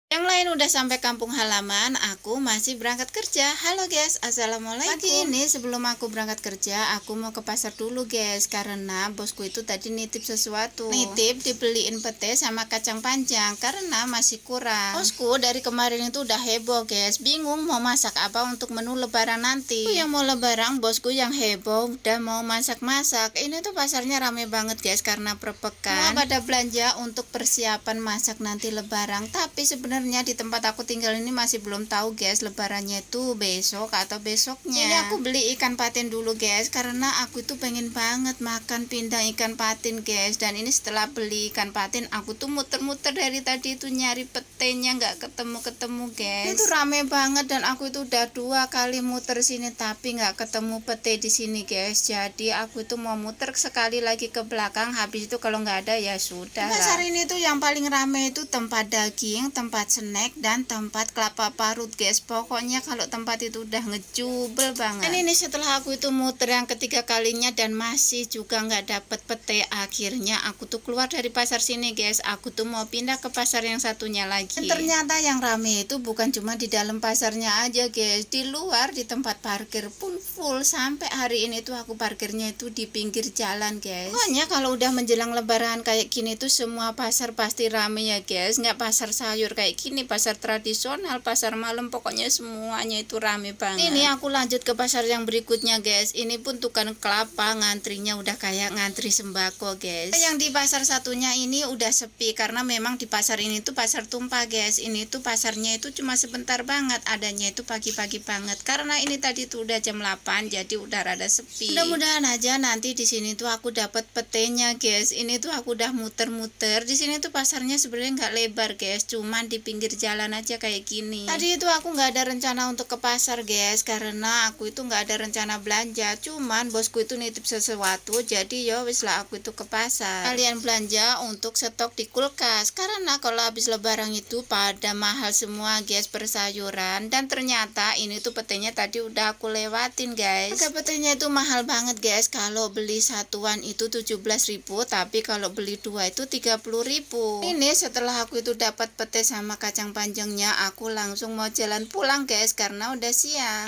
Yang lain udah sampai kampung halaman, aku masih berangkat kerja. Halo guys, assalamualaikum. Pagi ini sebelum aku berangkat kerja, aku mau ke pasar dulu guys, karena bosku itu tadi nitip sesuatu. Nitip dibeliin pete sama kacang panjang karena masih kurang. Bosku dari kemarin itu udah heboh guys, bingung mau masak apa untuk menu lebaran nanti. Aku yang mau lebaran, bosku yang heboh udah mau masak-masak. Ini tuh pasarnya rame banget guys karena perpekan. Mau pada belanja untuk persiapan masak nanti lebaran, tapi sebenarnya di tempat aku tinggal ini masih belum tahu guys lebarannya itu besok atau besoknya. Ini aku beli ikan patin dulu guys karena aku tuh pengen banget makan pindang ikan patin guys. Dan ini setelah beli ikan patin aku tuh muter-muter dari tadi itu nyari petenya nggak ketemu-ketemu guys. Itu rame banget dan aku itu udah 2 kali muter sini tapi nggak ketemu pete di sini guys. Jadi aku itu mau muter sekali lagi ke belakang, habis itu kalau nggak ada ya sudah. Pasar ini tuh yang paling rame itu tempat daging, tempat snack, dan tempat kelapa parut guys. Pokoknya kalau tempat itu udah ngejubel banget. Dan ini setelah aku itu muter yang ketiga kalinya dan masih juga nggak dapet pete, akhirnya aku tuh keluar dari pasar sini guys. Aku tuh mau pindah ke pasar yang satunya lagi. Dan ternyata yang rame itu bukan cuma di dalam pasarnya aja guys, di luar di tempat parkir pun full. Sampai hari ini tuh aku parkirnya itu di pinggir jalan guys. Pokoknya kalau udah menjelang lebaran kayak gini tuh semua pasar pasti rame ya guys. Nggak pasar sayur kayak gini, pasar tradisional, pasar malam, pokoknya semuanya itu rame banget. Ini aku lanjut ke pasar yang berikutnya guys. Ini pun tukang kelapa, ngantrinya udah kayak ngantri sembako guys. Yang di pasar satunya ini udah sepi karena memang di pasar ini tuh pasar tumpah guys. Ini tuh pasarnya itu cuma sebentar banget, adanya itu pagi-pagi banget karena ini tadi tuh udah jam 8 jadi udah rada sepi. Mudah-mudahan aja nanti di sini tuh aku dapat petenya guys. Ini tuh aku udah muter-muter. Di sini tuh pasarnya sebenarnya nggak lebar guys, cuman di pinggir jalan aja kayak gini. Tadi itu aku nggak ada rencana untuk ke pasar guys karena aku itu nggak ada rencana belanja, cuman bosku itu nitip sesuatu jadi ya wis lah aku itu ke pasar. Kalian belanja untuk stok di kulkas karena kalau habis lebaran itu pada mahal semua guys persayuran. Dan ternyata ini tuh petenya tadi udah aku lewatin guys. Harga petenya itu mahal banget guys. Kalau beli satuan itu 17.000, tapi kalau beli dua itu 30.000. Ini setelah aku itu dapat pete sama kacang panjangnya, aku langsung mau jalan pulang guys karena udah siang.